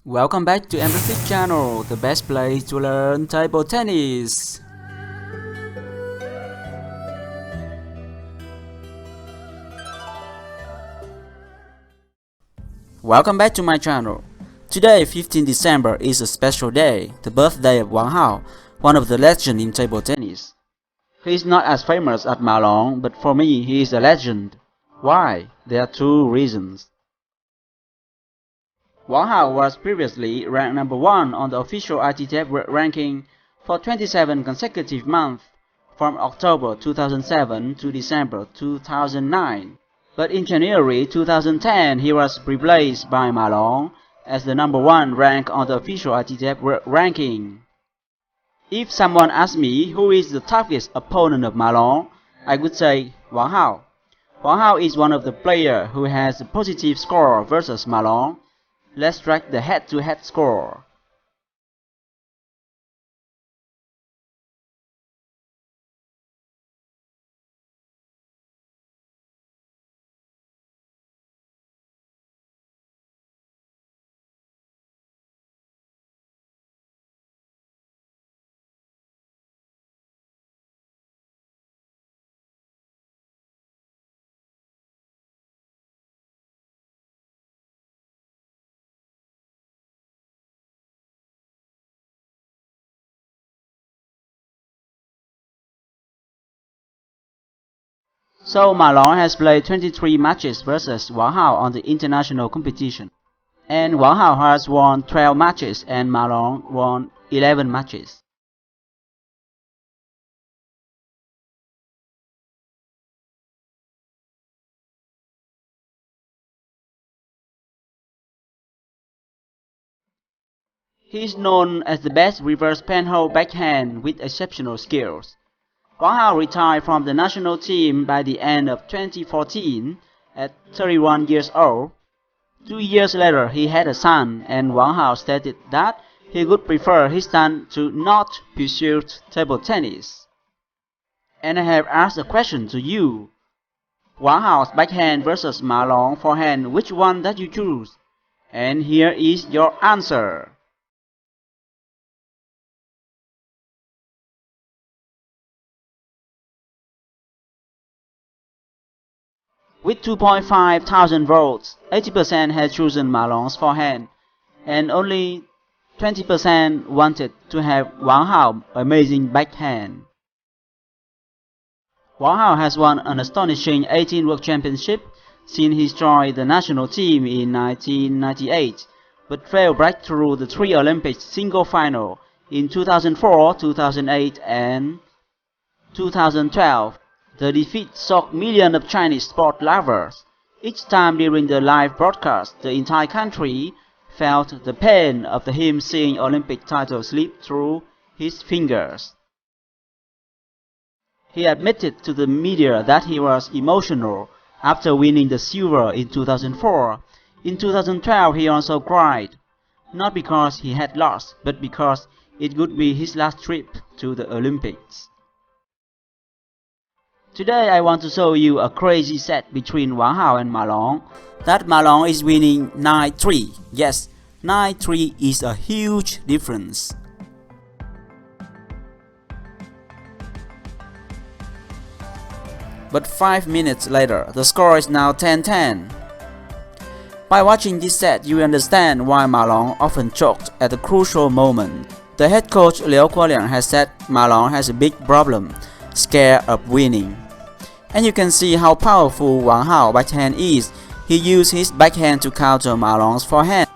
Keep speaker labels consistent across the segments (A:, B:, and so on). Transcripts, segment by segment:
A: Welcome back to EmRatThich channel, the best place to learn table tennis. Welcome back to my channel. Today, 15 December, is a special day, the birthday of Wang Hao, one of the legends in table tennis. He is not as famous as Ma Long, but for me, he is a legend. Why? There are two reasons. Wang Hao was previously ranked number 1 on the official TTFan ranking for 27 consecutive months, from October 2007 to December 2009. But in January 2010, he was replaced by Ma Long as the number 1 rank on the official TTFan ranking. If someone asks me who is the toughest opponent of Ma Long, I would say Wang Hao. Wang Hao is one of the players who has a positive score versus Ma Long. Let's track the head-to-head score. So Ma Long has played 23 matches versus Wang Hao on the international competition. And Wang Hao has won 12 matches and Ma Long won 11 matches. He is known as the best reverse penhold backhand with exceptional skills. Wang Hao retired from the national team by the end of 2014 at 31 years old. 2 years later, he had a son, and Wang Hao stated that he would prefer his son to not pursue table tennis. And I have asked a question to you. Wang Hao's backhand versus Ma Long forehand, which one did you choose? And here is your answer. With 2.5 thousand votes, 80% had chosen Ma Long's forehand, and only 20% wanted to have Wang Hao's amazing backhand. Wang Hao has won an astonishing 18 World Championships since he joined the national team in 1998, but failed break through the 3 Olympic single final in 2004, 2008, and 2012. The defeat shocked millions of Chinese sport lovers. Each time during the live broadcast, the entire country felt the pain of him seeing Olympic title slip through his fingers. He admitted to the media that he was emotional after winning the silver in 2004. In 2012, he also cried, not because he had lost, but because it would be his last trip to the Olympics. Today I want to show you a crazy set between Wang Hao and Ma Long. That Ma Long is winning 9-3. Yes, 9-3 is a huge difference. But 5 minutes later, the score is now 10-10. By watching this set, you understand why Ma Long often choked at a crucial moment. The head coach Liu Guoliang has said Ma Long has a big problem, scared of winning. And you can see how powerful Wang Hao's backhand is. He used his backhand to counter Ma Long's forehand.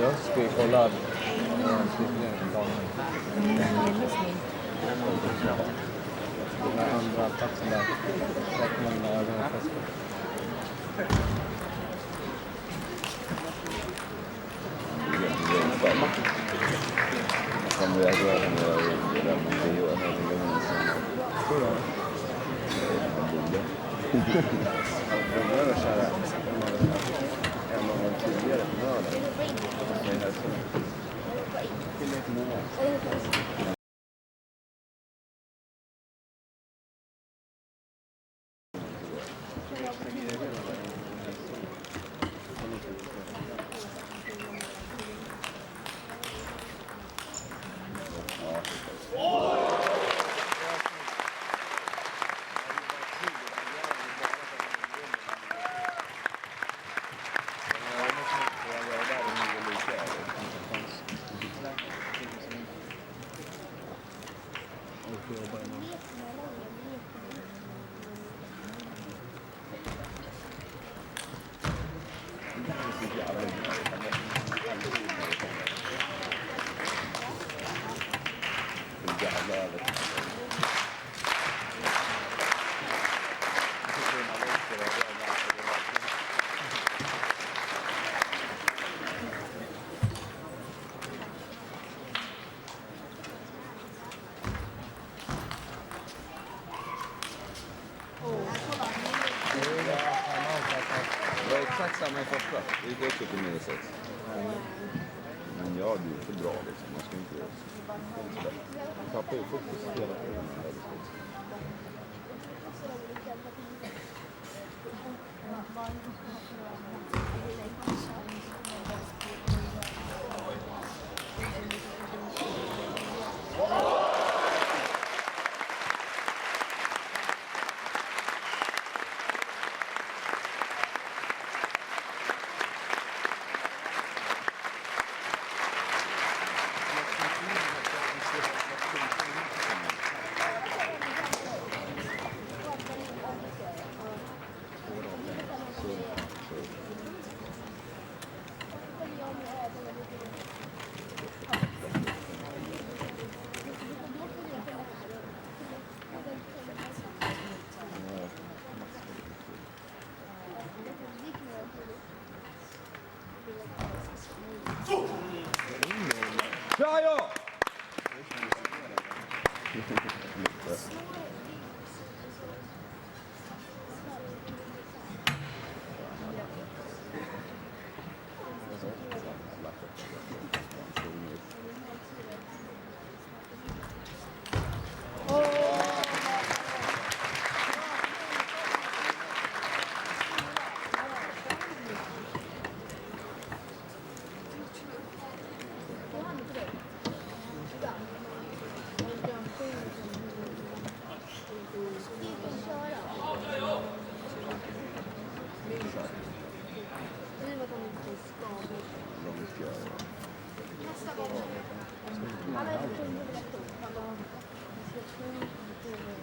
B: Jag ska kolla den andra platsen där.
C: Som vi har gjort Det var exakt samma i första. Det gick också till minus 6. Men ja, det är ju för bra liksom. Man ska inte göra så. Man tappar ju fokus hela tiden. Ja, ja!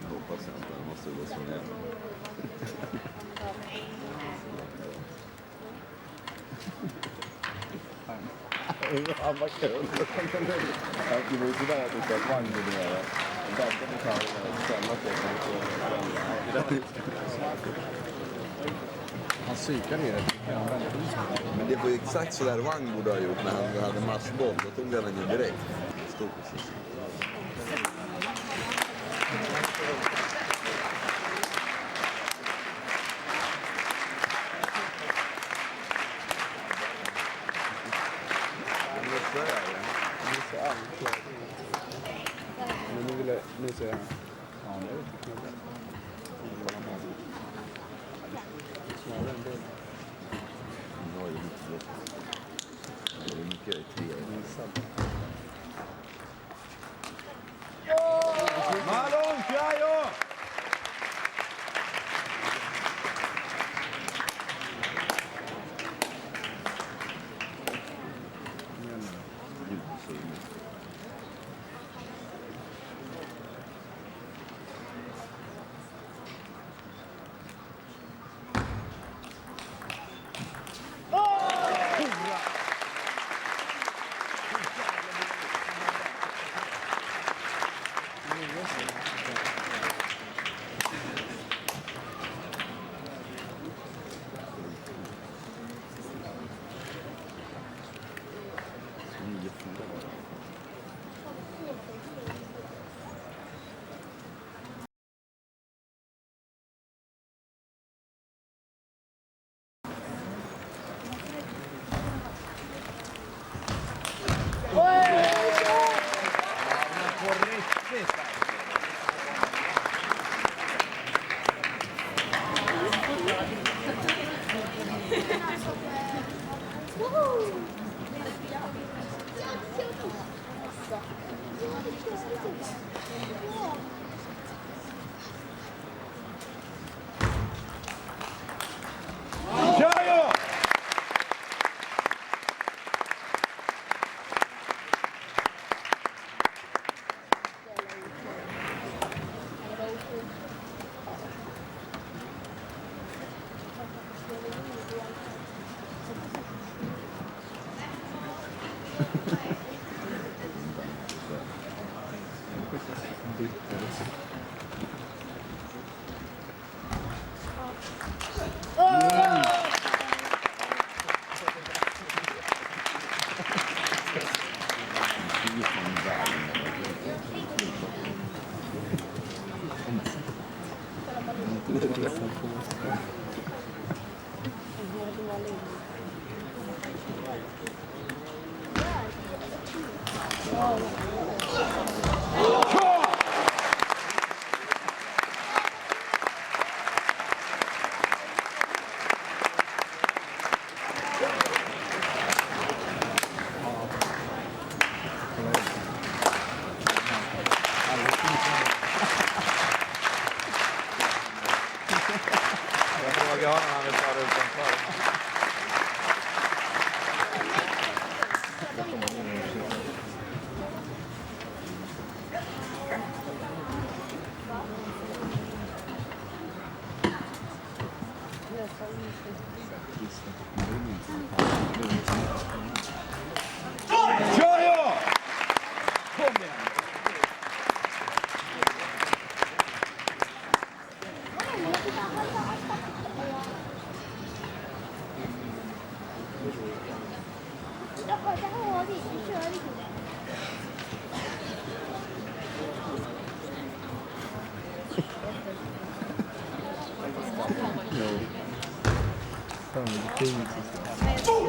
C: Hoppas jag inte, jag måste gå så ner. Han var kul. Det var ju sådär att det var Wang där. Där ska vi ta ställa sig.
B: Han psykade ju det.
C: Men det var ju exakt så där Wang borde ha gjort när han hade matchboll. Då tog han den ju direkt. Stod precis.
B: Missar allt. Men nu vill jag... Nu ser jag... Ja, det är riktigt kul. Kolla på det. Snarare en del.
C: Jag är mycket bra. Det är mycket tre. Malon, Kajo!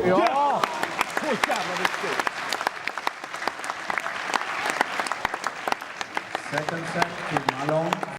B: Ja! Så jävla viktigt!
D: Second set to Malone.